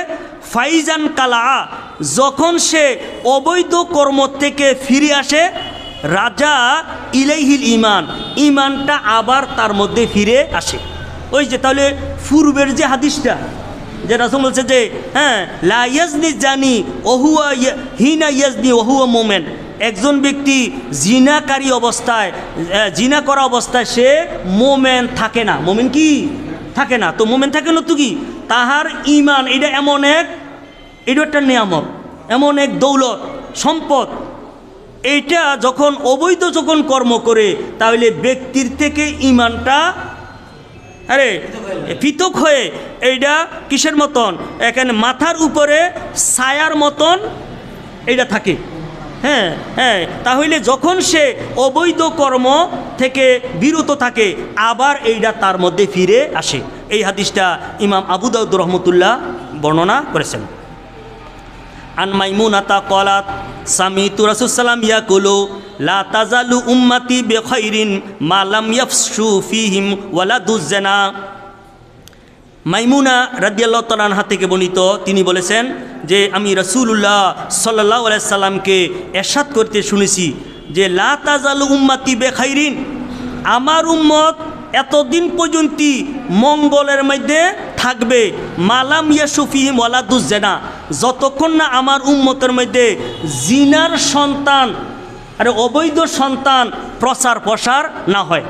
ফাইজান কালা, যখন সে অবৈধ কর্ম থেকে ফিরে আসে, রাজা ইলাইহিল ঈমান, ঈমানটা আবার তার মধ্যে ফিরে আসে। ওই যে তাহলে পূর্বের যে হাদিসটা, যে রাসূল বলছে যে হ্যাঁ, লা ইয়াজনি জানি ওহুয়া হিনা ইয়াজনি ওহুয়া মুমিন, একজন ব্যক্তি জিনাকারী অবস্থায়, জিনা করা অবস্থায় সে মোমেন থাকে না। মোমেন কি থাকে না? তো মোমেন থাকে না তো কি, তাহার ঈমান, এটা এটা একটা নিয়ামত, এমন এক দৌলত, সম্পদ। এইটা যখন অবৈধ কর্ম করে, তাহলে ব্যক্তির থেকে ঈমানটা পৃথক হয়ে, এইটা কিসের মতন, এখানে মাথার উপরে ছায়ার মতন এইটা থাকে। হ্যাঁ হ্যাঁ, তাহলে যখন সে অবৈধ কর্ম থেকে বিরত থাকে, আবার এইটা তার মধ্যে ফিরে আসে। এই হাদিসটা ইমাম আবু দাউদ রহমতুল্লাহ বর্ণনা করেছেন। আন মাইমুনাতা ক্বালাত সামিতু রাসূলুল্লাহ সাল্লাম ইয়াকুলু লা তাজালু উম্মতি বিখাইরিন মা লাম ইয়াফশু ফীহিম ওয়ালাদুজ জিনা। মাইমুনা রাদিয়াল্লাহু তাআলা আনহা থেকে বর্ণিত, তিনি বলেছেন যে আমি রাসূলুল্লাহ সাল্লাল্লাহু আলাইহি সাল্লামকে ইরশাদ করতে শুনেছি যে লা তাজালু উম্মতি বিখাইরিন, আমার উম্মত এতদিন পর্যন্ত মঙ্গলের মধ্যে থাকবে, মালাম ইয়াশু ফীহিম ওয়ালাদুজ জিনা, যতক্ষণ না আমার উম্মতের মধ্যে জিনার সন্তান, আরে অবৈধ সন্তান প্রচার প্রসার না হয়।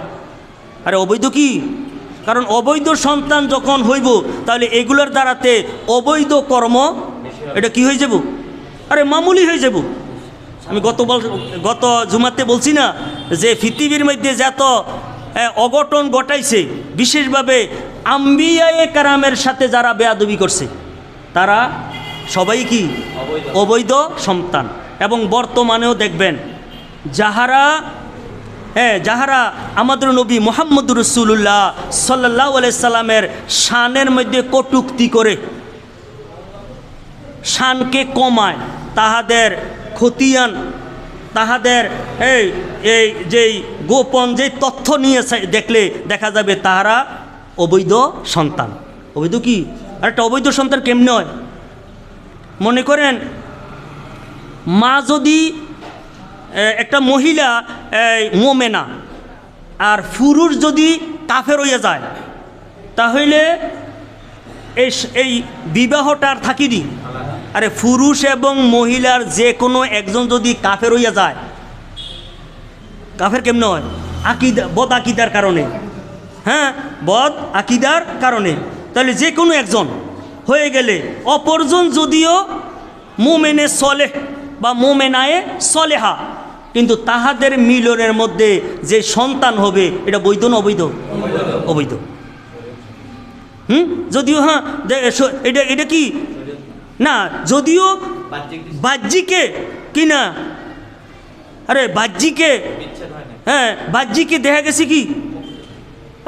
আরে অবৈধ কি? কারণ অবৈধ সন্তান যখন হইব তাহলে এগুলোর দ্বারাতে অবৈধ কর্ম এটা কি হয়ে যাব? আরে মামুলি হয়ে যাব। আমি গত জুমাতে বলছি না যে পৃথিবীর মধ্যে যত অঘটন ঘটাইছে, বিশেষভাবে আম্বিয়ায়ে কারামের সাথে যারা বেয়াদবি করছে তারা সবাই কি অবৈধ সন্তান। এবং বর্তমানেও দেখবেন যাহারা আমাদের নবী মুহাম্মদুর রাসূলুল্লাহ সাল্লাল্লাহু আলাইহি সাল্লামের শানের মধ্যে কটূক্তি করে শানকে কমায়, তাহাদের খতিয়ান, তাহাদের এই যেই গোপন যে তথ্য নিয়ে দেখলে দেখা যাবে তাহারা অবৈধ সন্তান। অবৈধ কি? আর একটা অবৈধ সন্তান কেমনে হয়? মনে করেন মা যদি একটা মহিলা মোমেনা আর পুরুষ যদি কাফের হইয়া যায়, তাহলে এই বিবাহটার থাকিনি। আরে পুরুষ এবং মহিলার যে কোনো একজন যদি কাফের হইয়া যায়, কাফের কেমনে হয়? বদ আকিদার কারণে, হ্যাঁ, বদ আকিদার কারণে। তাহলে যে কোনো একজন হয়ে গেলে অপরজন যদিও মুমিনে সলেহ বা মুমিনায়ে সলেহা, কিন্তু তাহাদের মিলনের মধ্যে যে সন্তান হবে এটা বৈধ না অবৈধ? অবৈধ। যদিও হ্যাঁ এটা কি না, যদিও বাহ্যিকে কি না, আরে বাহ্যিকে, হ্যাঁ বাহ্যিকে দেখা গেছে কি,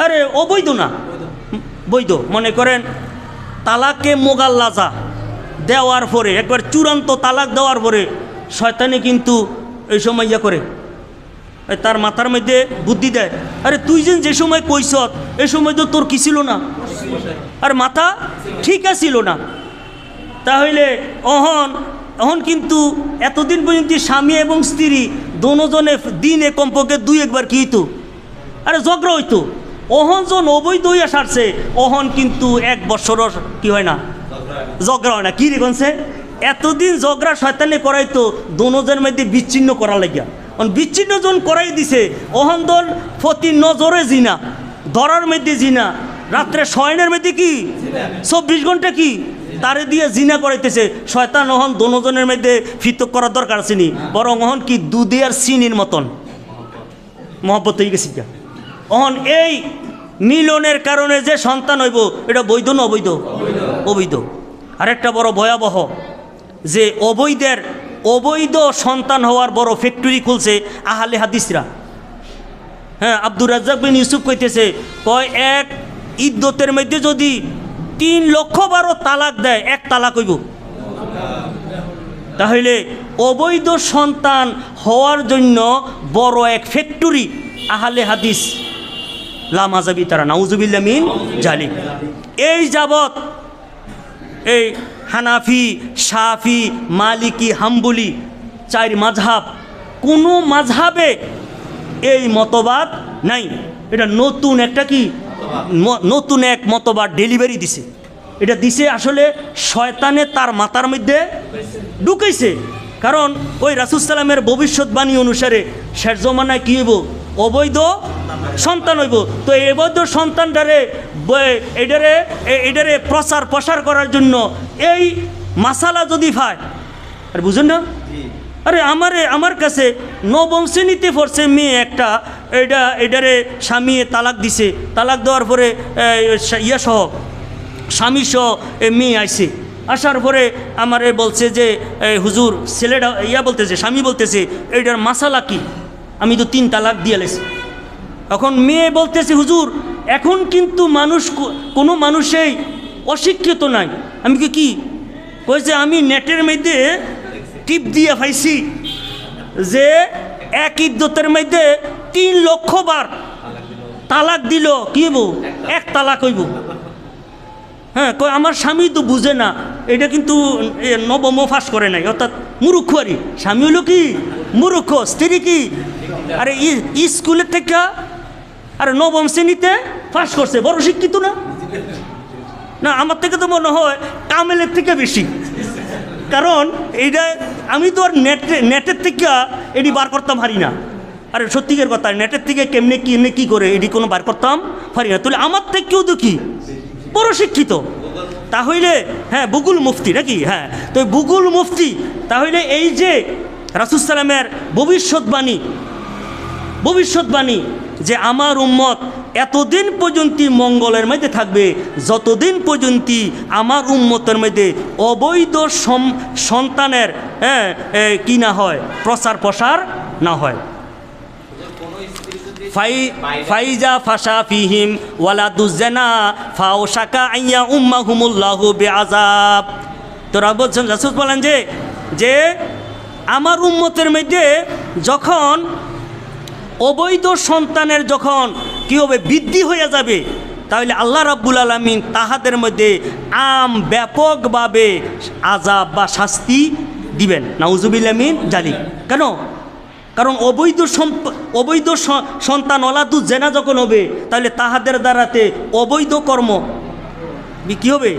আরে অবৈধ না, বৈধ। মনে করেন তালাকে মোগাল্লাজা দেওয়ার পরে, একবার চূড়ান্ত তালাক দেওয়ার পরে শয়তানে কিন্তু এই সময় ইয়া করে, তার মাথার মধ্যে বুদ্ধি দেয়, আরে তুই যে সময় কইস এই সময় তো তোর কি ছিল না, আর মাথা ঠিক ছিল না। তাহলে অহন কিন্তু এতদিন পর্যন্ত স্বামী এবং স্ত্রী দোনোজনে দিনে কমপক্ষে 2-1 কি হইতো, আরে ঝগড়া হইতো। অহন জন অবৈধ হইয়া সারছে, অহন কিন্তু 1 বছর কি হয় না, ঝগড়া হয় না। কি রে গনছে? এতদিন ঝগড়া শয়তানে করাইতো দোনোজনের মধ্যে বিচ্ছিন্ন করা লাগিয়া, বিচ্ছিন্ন জন করাই দিছে। অহন দল প্রতি নজরে জিনা, ধরার মধ্যে জিনা, রাত্রে শয়নের মধ্যে কি 24 ঘন্টা কি তারে দিয়ে জিনা করাইতেছে শয়তান। ওহন দোনোজনের মধ্যে ফিতক করার দরকার আছে নি, বরং ওহন কি দুধে আর চিনির মতন মহব্বত হয়ে গেছি। ওহন এই মিলনের কারণে যে সন্তান হইব এটা বৈধ না অবৈধ? অবৈধ। আরেকটা বড় ভয়াবহ যে অবৈধ সন্তান হওয়ার বড় ফ্যাক্টরি খুলছে আহলে হাদিসরা। হ্যাঁ, আব্দুর রাজ্জাক বিন ইউসুফ কইতেছে, কয় এক ইদ্যতের মধ্যে যদি 3,00,000 তালাক দেয়, 1 তালাক হইব। তাহলে অবৈধ সন্তান হওয়ার জন্য বড় এক ফ্যাক্টরি আহলে হাদিস লামাজাবি তারা, নাউজুবিল্লাহ মিন জালিক। এই যাবৎ এই হানাফি, শাফি, মালিকি, হাম্বলি 4 মাযহাব, কোনো মাযহাবে এই মতবাদ নাই। এটা নতুন একটা কি, নতুন এক মতবাদ ডেলিভারি দিছে। এটা দিছে আসলে শয়তানে তার মাথার মধ্যে ঢুকাইছে। কারণ ওই রাসূল সাল্লামের ভবিষ্যৎবাণী অনুসারে শেষ জমানায় কী হইব, অবৈধ সন্তান হইব। তো এই অবৈধ সন্তানটারে এটারে প্রসার করার জন্য এই মাসালা যদি পায়, আর বুঝুন না, আরে আমার কাছে 9ম শ্রেণীতে পড়ছে মেয়ে একটা, এটারে স্বামী তালাক দিছে, তালাক দেওয়ার পরে সহ স্বামী সহ মেয়ে আইছে, আসার পরে আমারে বলছে যে হুজুর ছেলেটা বলতেছে, স্বামী বলতেছে এইটার মাসালা কি, আমি তো 3 তালাক দিয়ে লেছি। এখন মেয়ে বলতেছে হুজুর এখন কিন্তু কোনো মানুষেই অশিক্ষিত নাই। আমি কি কইছে আমি নেটের মধ্যে টিপ দিয়ে পাইছি যে এক ইদ্যতের মধ্যে 3 লক্ষ বার তালাক দিল, কি হইব? এক তালাক হইব। হ্যাঁ, কই আমার স্বামী তো বুঝে না, এটা কিন্তু নবম ফাঁস করে নাই, অর্থাৎ মূর্খ। আরে স্বামী হলো কি মূর্খ, স্ত্রী কি আরে স্কুলের থেকে আরে নবম শ্রেণীতে ফাঁস করছে, বড় শিক্ষিত না? না, আমার থেকে তো মনে হয় কামেলের থেকে বেশি। কারণ এইটা আমি তো আর নেটের থেকে এটি বার করতাম পারি না। আরে সত্যিকার কথা, নেটের থেকে কেমনে কি করে এটি কোনো বার করতাম পারি না। তাহলে আমার থেকেও তো কি বড় শিক্ষিত। তাহলে হ্যাঁ, বুগুল মুফতি নাকি? হ্যাঁ, তো বুগুল মুফতি তাহলে এই যে রাসূল সাল্লামের ভবিষ্যৎবাণী যে আমার উম্মত এতদিন পর্যন্ত মঙ্গলের মধ্যে থাকবে যতদিন পর্যন্ত আমার উম্মতের মধ্যে অবৈধ সন্তানের কি না হয়, প্রচার প্রসার না হয়। ফাইজা ফাশা ফিহিম ওয়ালাদুজ্জানা ফাওশাকা আইয়া উম্মাহুমুল্লাহু বিআযাব। তোরা বলছেন, রাসূল বলেন যে আমার উম্মতের মধ্যে যখন অবৈধ সন্তানের যখন কি হবে, বৃদ্ধি হয়ে যাবে, তাহলে আল্লাহ রাব্বুল আলামিন তাহাদের মধ্যে ব্যাপকভাবে আযাব বা শাস্তি দিবেন। নাউজুবিল্লাহ মিন জালিক। কেন? কারণ অবৈধ সন্তান ওলাদু জেনা যখন হবে, তাহলে তাহাদের দ্বারাতে অবৈধ কর্ম কি হবে,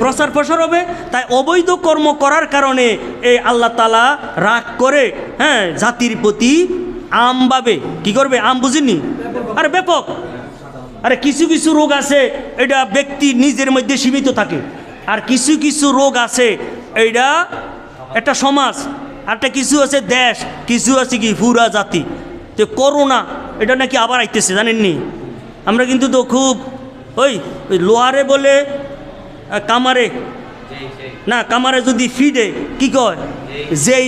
প্রসার প্রসার হবে। তাই অবৈধ কর্ম করার কারণে এই আল্লাহ তাআলা রাগ করে, হ্যাঁ, জাতির প্রতি আমভাবে কি করবে, বুঝিনি আরে ব্যাপক। আরে কিছু কিছু রোগ আছে এটা ব্যক্তি নিজের মধ্যে সীমিত থাকে, আর কিছু কিছু রোগ আছে এইটা একটা সমাজ, আরটা কিছু আছে দেশ, কিছু আছে কি পুরা জাতি। তো করোনা এটা নাকি আবার আইতেছে, জানেননি? আমরা কিন্তু তো খুব ওই লোহারে বলে কামারে না, কামারে যদি ফিডে কি কয়, যেই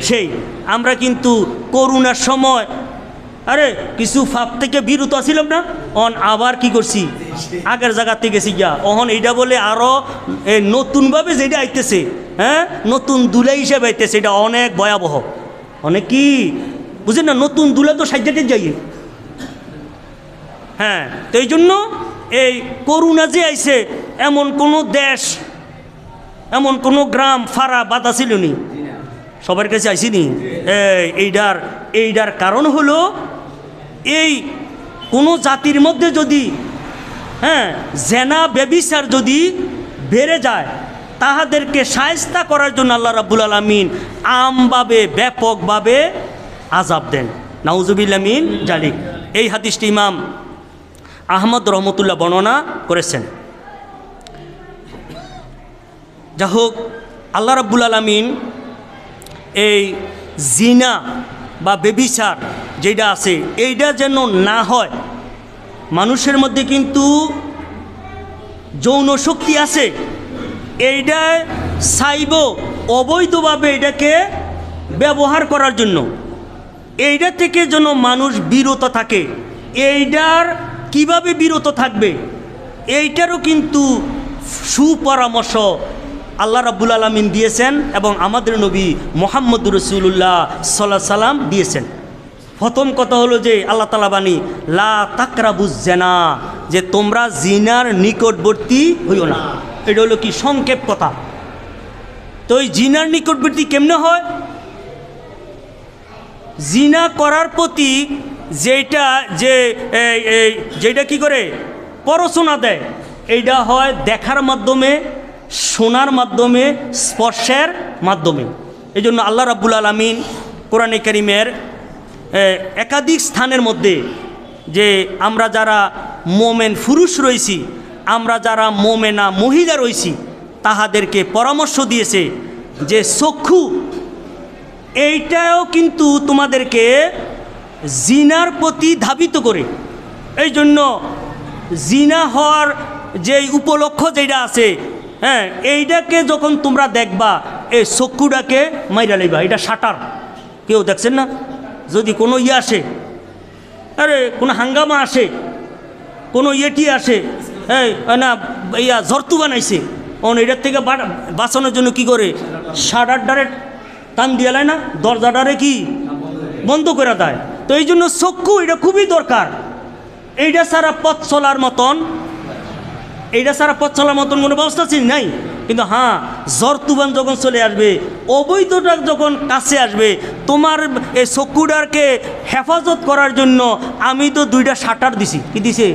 সেই। আমরা কিন্তু করোনার সময় আরে কিছু ফাপ থেকে বিরত ছিলাম না, আবার কি করছি, আগের জায়গাতে গেছি গিয়া। এইটা বলে আরো নতুনভাবে যেটা আইতেছে, হ্যাঁ, নতুন দুলাই হিসেবে আইতেছে, এটা অনেক ভয়াবহ, অনেক কি বুঝেন না, নতুন দুলা তো সাইডে যাই। হ্যাঁ, তো এই জন্য এই করোনা যে আইছে, এমন কোনো দেশ, এমন কোনো গ্রাম ফাড়া বাধা ছিল নি, সবার কাছে আইসিনি। এইটার কারণ হলো এই কোনো জাতির মধ্যে যদি জেনা ব্যভিচার যদি বেড়ে যায়, তাহাদেরকে শায়েস্তা করার জন্য আল্লাহ রাব্বুল আলামিন আমভাবে ব্যাপকভাবে আযাব দেন। নাউজুবিল্লাহ মিন জালিক। এই হাদিসটি ইমাম আহমদ রহমতুল্লাহ বর্ণনা করেছেন। যা হোক, আল্লাহ রাব্বুল আলামিন এই জিনা বা ব্যভিচার যেটা আছে এইটা যেন না হয়। মানুষের মধ্যে কিন্তু যৌন শক্তি আছে, এইটা চাইব অবৈধভাবে এটাকে ব্যবহার করার জন্য, এইটা থেকে যেন মানুষ বিরত থাকে। এইটার কিভাবে বিরত থাকবে, এইটারও কিন্তু সুপরামর্শ আল্লাহ রাব্বুল আলামিন দিয়েছেন এবং আমাদের নবী মুহাম্মদুর রাসূলুল্লাহ সাল্লাল্লাহু আলাইহি সাল্লাম দিয়েছেন। প্রথম কথা হলো যে আল্লাহ তাআলা বাণী, লা তাকরাবুজ জিনা, যে তোমরা জিনার নিকটবর্তী হইও না। এটা হলো কি সংক্ষেপ কথা। তো এই জিনার নিকটবর্তী কেমনে হয়? জিনা করার প্রতি যেটা কি করে পরশোনা দেয়, এইটা হয় দেখার মাধ্যমে, শোনার মাধ্যমে, স্পর্শের মাধ্যমে। এই জন্য আল্লাহ রাব্বুল আলামিন কোরআনে কারীমের একাধিক স্থানের মধ্যে যে আমরা যারা মোমেন পুরুষ রয়েছি, আমরা যারা মোমেনা মহিলা রয়েছি, তাহাদেরকে পরামর্শ দিয়েছে যে চক্ষু এইটাও কিন্তু তোমাদেরকে জিনার প্রতি ধাবিত করে। এই জন্য জিনা হওয়ার যে উপলক্ষ যেটা আছে, হ্যাঁ, এইটাকে যখন তোমরা দেখবা, এই চক্ষুটাকে মাইরা লইবা। এটা শাটার, কেউ দেখছেন না? যদি কোনো আসে, আরে কোনো হাঙ্গামা আসে, কোনো ইয়েটি আসে, এই না ইয়া জর্তু বানাইছে, এটার থেকে বাঁচানোর জন্য কি করে শাটারটারে টান দিয়ে না, দরজাটারে কি বন্ধ করে দেয়। তো এই জন্য চক্ষু এটা খুবই দরকার। এইটা ছাড়া পথ চলার মতন কোনো ব্যবস্থা ছিল নাই। কিন্তু হ্যাঁ, জ্বর তুফান যখন চলে আসবে, অবৈধটা যখন কাছে আসবে, তোমার এই চক্ষুটাকে হেফাজত করার জন্য আমি তো 2টা শাটার দিছি। কি দিছে?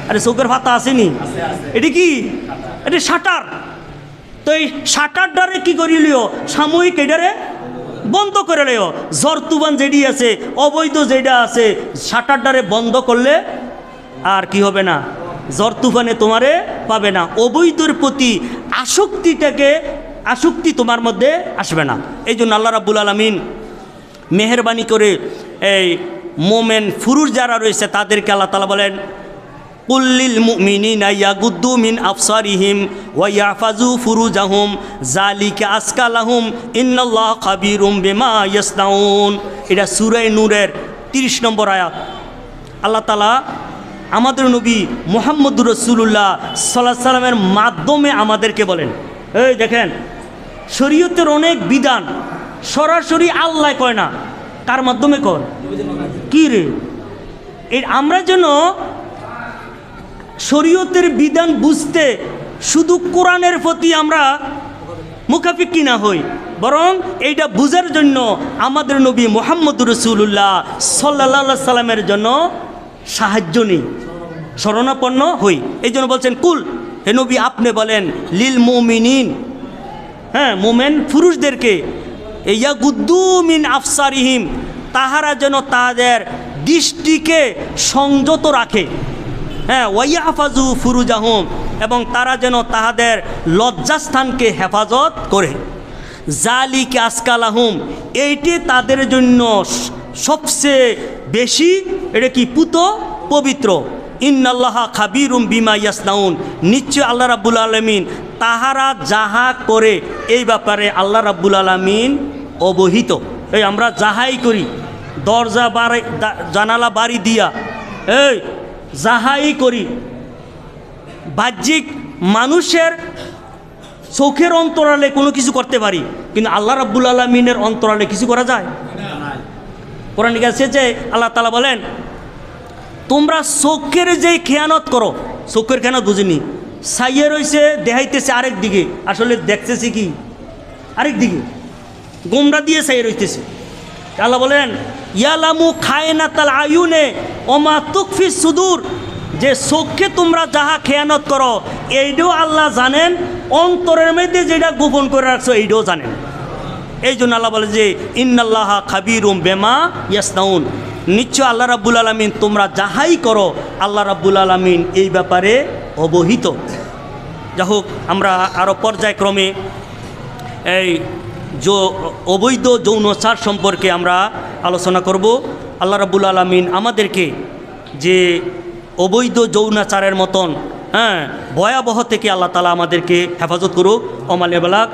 আরে চোখের ফাতা আসেনি, এটি কি? এটি শাটার। তো এই শাটারটারে কি করিলিও, সাময়িক এটারে বন্ধ করে লিও। জ্বর তুফান যেটি আছে, অবৈধ যেটা আছে, শাটারটারে বন্ধ করলে আর কি হবে না, জ্বর তুফানে তোমারে পাবে না। অবৈধর প্রতি আসক্তি তোমার মধ্যে আসবে না। এই জন্য আল্লাহ রাব্বুল আলামিন মেহেরবানি করে এই মোমেন ফুরুষ যারা রয়েছে তাদেরকে আল্লাহ তাআলা বলেন, কুল্লিল মুমিনিনা ইয়াগুদ্দু মিন আবসারিহিম ওয়া ইয়াহফাজু ফুরুজাহুম যালিকা আজকা লাহুম ইন্নাল্লাহা খাবীরুম বিমা ইয়াসনাউন। এটা সূরা নূরের 30 নম্বর আয়াত। আল্লাহ তাআলা আমাদের নবী মুহাম্মদুর রাসূলুল্লাহ সাল্লাল্লাহু আলাইহি সাল্লামের মাধ্যমে আমাদেরকে বলেন, এই দেখেন শরীয়তের অনেক বিধান সরাসরি আল্লাহ কয় না, কার মাধ্যমে কয়? কি রে? এই আমরা যেন শরীয়তের বিধান বুঝতে শুধু কোরআনের প্রতি আমরা মুখাফিকি না হই, বরং এইটা বুঝার জন্য আমাদের নবী মুহাম্মদুর রাসূলুল্লাহ সাল্লাল্লাহু আলাইহি সাল্লামের জন্য সাহায্য নেই, শরণাপন্ন হই। এই জন্য বলছেন, কুল, হে নবী আপনি বলেন, লিল মুমিনিন, হ্যাঁ মোমেন পুরুষদেরকে, ইয়াগুদ্দু মিন আফসারিহিম, তাহারা যেন তাদের দৃষ্টিকে সংযত রাখে, হ্যাঁ ওয়াইয়াহফাজু ফুরুজাহুম, এবং তারা যেন তাহাদের লজ্জাস্থানকে হেফাজত করে। যালিকা আসকালাহুম, এইটি তাদের জন্য সবচেয়ে বেশি, এটা কি পবিত্র। ইন্নাল্লাহা খাবীরুম বিমা ইয়াসনাউন, নিশ্চয় আল্লাহ রাব্বুল আলামিন তাহারা যাহা করে এই ব্যাপারে আল্লাহ রাব্বুল আলামিন অবহিত। এই আমরা যাহাই করি, দরজা জানালা বাড়ি দিয়া, এই যাহাই করি, বাহ্যিক মানুষের চোখের অন্তরালে কোনো কিছু করতে পারি, কিন্তু আল্লাহ রাব্বুল আলামিনের অন্তরালে কিছু করা যায়? কোরআনে এসেছে আল্লাহ তাআলা বলেন, তোমরা চোখের যে খেয়ানত করো, চোখের খেয়ানত বুঝিনি, সাইয়ে রয়েছে দেখাইতেছে আরেক দিকে, আসলে দেখতেছি কি আরেক দিকে, গোমরা দিয়ে সাইয়ে রইতেছে। আল্লাহ বলেন, ইয়ালামু খায়নাতাল আয়ুনে ওমা তুকফি সুদূর, যে চোখে তোমরা যাহা খেয়ানত করো এইটাও আল্লাহ জানেন, অন্তরের মধ্যে যেটা গোপন করে রাখছো এইটাও জানেন। এই জন্য আল্লাহ বলে যে ইন্নাল্লাহা খাবীরুম বিমা ইয়াসনাউন, নিশ্চয় আল্লাহ রাব্বুল আলামিন তোমরা যাহাই করো আল্লাহ রাব্বুল আলামিন এই ব্যাপারে অবহিত। যাই হোক, আমরা আরও পর্যায়ক্রমে এই অবৈধ যৌনচার সম্পর্কে আমরা আলোচনা করব। আল্লাহ রাব্বুল আলামিন আমাদেরকে যে অবৈধ যৌনাচারের মতন ভয়াবহ থেকে আল্লাহ তাআলা আমাদেরকে হেফাজত করুক। ওমালে বালাক।